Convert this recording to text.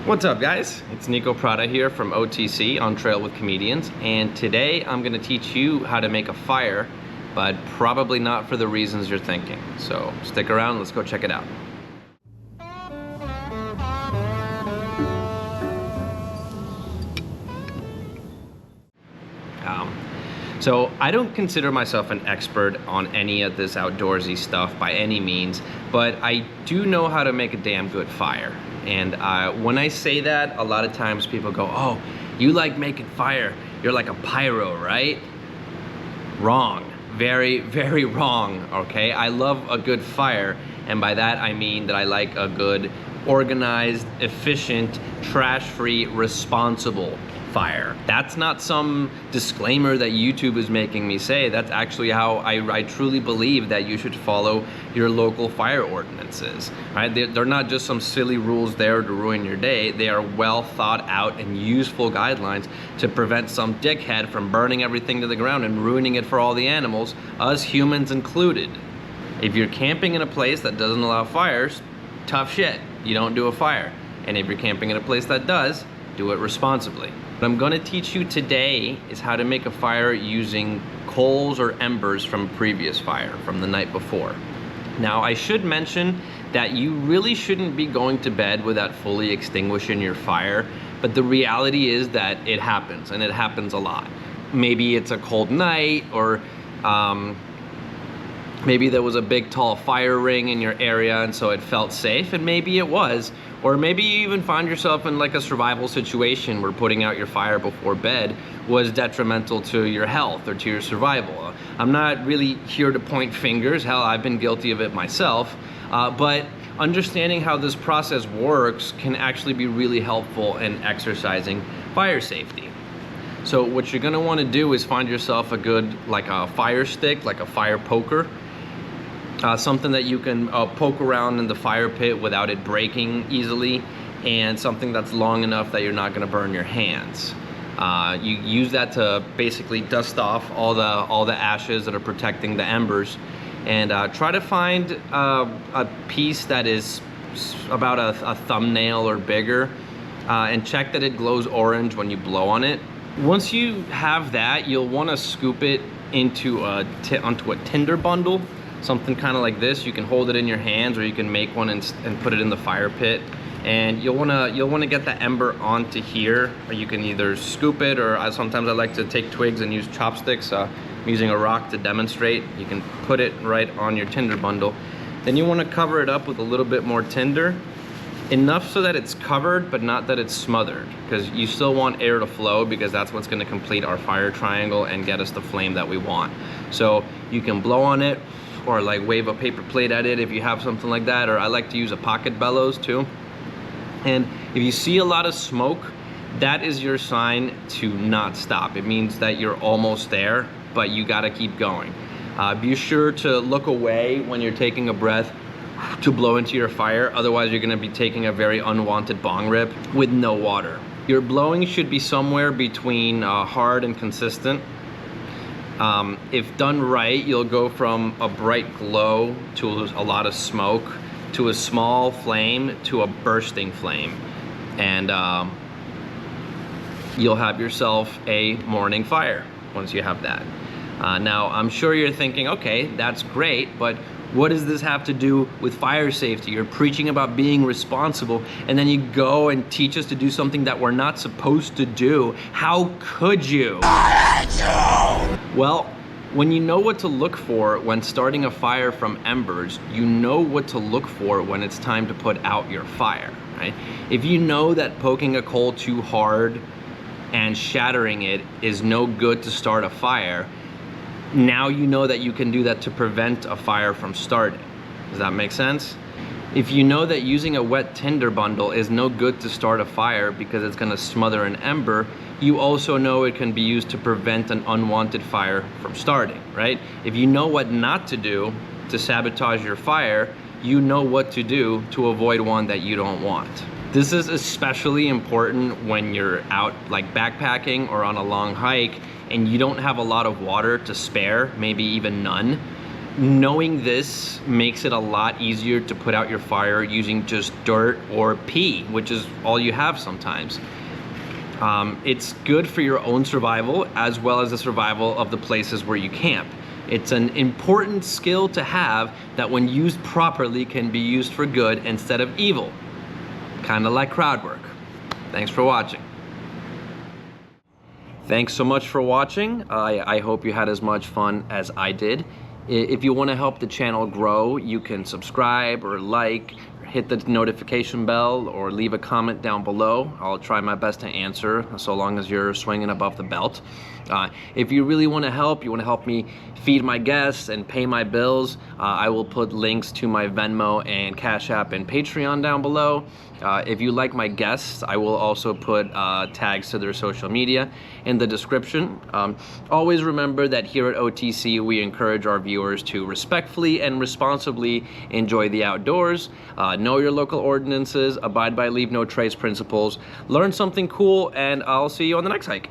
What's up, guys? It's Nico Prada here from OTC, On Trail with Comedians, and today I'm going to teach you how to make a fire, but probably not for the reasons you're thinking. So stick around, let's go check it out. So I don't consider myself an expert on any of this outdoorsy stuff by any means, but I do know how to make a damn good fire. And when I say that, a lot of times people go, oh, you like making fire, you're like a pyro, right? Wrong. Very, very wrong, okay? I love a good fire, and by that I mean that I like a good, organized, efficient, trash-free, responsible fire. That's not some disclaimer that YouTube is making me say. That's actually how I truly believe that you should follow your local fire ordinances, right? They're not just some silly rules there to ruin your day. They are well thought out and useful guidelines to prevent some dickhead from burning everything to the ground and ruining it for all the animals, us humans included. If you're camping in a place that doesn't allow fires, tough shit. You don't do a fire. And if you're camping in a place that does, do it responsibly. What I'm gonna teach you today is how to make a fire using coals or embers from a previous fire, from the night before. Now, I should mention that you really shouldn't be going to bed without fully extinguishing your fire, but the reality is that it happens, and it happens a lot. Maybe it's a cold night, or maybe there was a big tall fire ring in your area and so it felt safe, and maybe it was. Or maybe you even find yourself in like a survival situation where putting out your fire before bed was detrimental to your health or to your survival. I'm not really here to point fingers. Hell, I've been guilty of it myself. But understanding how this process works can actually be really helpful in exercising fire safety. So what you're gonna wanna do is find yourself a good, like a fire stick, like a fire poker. Something that you can poke around in the fire pit without it breaking easily, and something that's long enough that you're not gonna burn your hands. You use that to basically dust off all the ashes that are protecting the embers, and try to find a piece that is about a thumbnail or bigger, and check that it glows orange when you blow on it. Once you have that, you'll wanna scoop it onto a tinder bundle. Something kind of like this. You can hold it in your hands, or you can make one and put it in the fire pit. And you'll wanna get the ember onto here, or you can either scoop it, or sometimes I like to take twigs and use chopsticks. I'm using a rock to demonstrate. You can put it right on your tinder bundle. Then you wanna cover it up with a little bit more tinder, enough so that it's covered, but not that it's smothered, because you still want air to flow, because that's what's gonna complete our fire triangle and get us the flame that we want. So you can blow on it, or like wave a paper plate at it if you have something like that, or I like to use a pocket bellows too. And if you see a lot of smoke, that is your sign to not stop. It means that you're almost there, but you gotta keep going. Be sure to look away when you're taking a breath to blow into your fire, otherwise you're gonna be taking a very unwanted bong rip with no water. Your blowing should be somewhere between hard and consistent. If done right, you'll go from a bright glow to a lot of smoke, to a small flame, to a bursting flame. And you'll have yourself a morning fire once you have that. Now, I'm sure you're thinking, okay, that's great, but what does this have to do with fire safety? You're preaching about being responsible, and then you go and teach us to do something that we're not supposed to do. How could you? Well, when you know what to look for when starting a fire from embers, you know what to look for when it's time to put out your fire, right? If you know that poking a coal too hard and shattering it is no good to start a fire, now you know that you can do that to prevent a fire from starting. Does that make sense? If you know that using a wet tinder bundle is no good to start a fire because it's gonna smother an ember, you also know it can be used to prevent an unwanted fire from starting, right? If you know what not to do to sabotage your fire, you know what to do to avoid one that you don't want. This is especially important when you're out like backpacking or on a long hike and you don't have a lot of water to spare, maybe even none. knowing this makes it a lot easier to put out your fire using just dirt or pee, which is all you have sometimes. It's good for your own survival as well as the survival of the places where you camp. It's an important skill to have that when used properly can be used for good instead of evil. Kind of like crowd work. Thanks for watching. Thanks so much for watching. I hope you had as much fun as I did. If you want to help the channel grow, you can subscribe or like, or hit the notification bell, or leave a comment down below. I'll try my best to answer, so long as you're swinging above the belt. If you really want to help, you want to help me feed my guests and pay my bills, I will put links to my Venmo and Cashapp and Patreon down below. If you like my guests, I will also put tags to their social media in the description. Always remember that here at OTC, we encourage our viewers to respectfully and responsibly enjoy the outdoors, know your local ordinances, abide by leave no trace principles, learn something cool, and I'll see you on the next hike.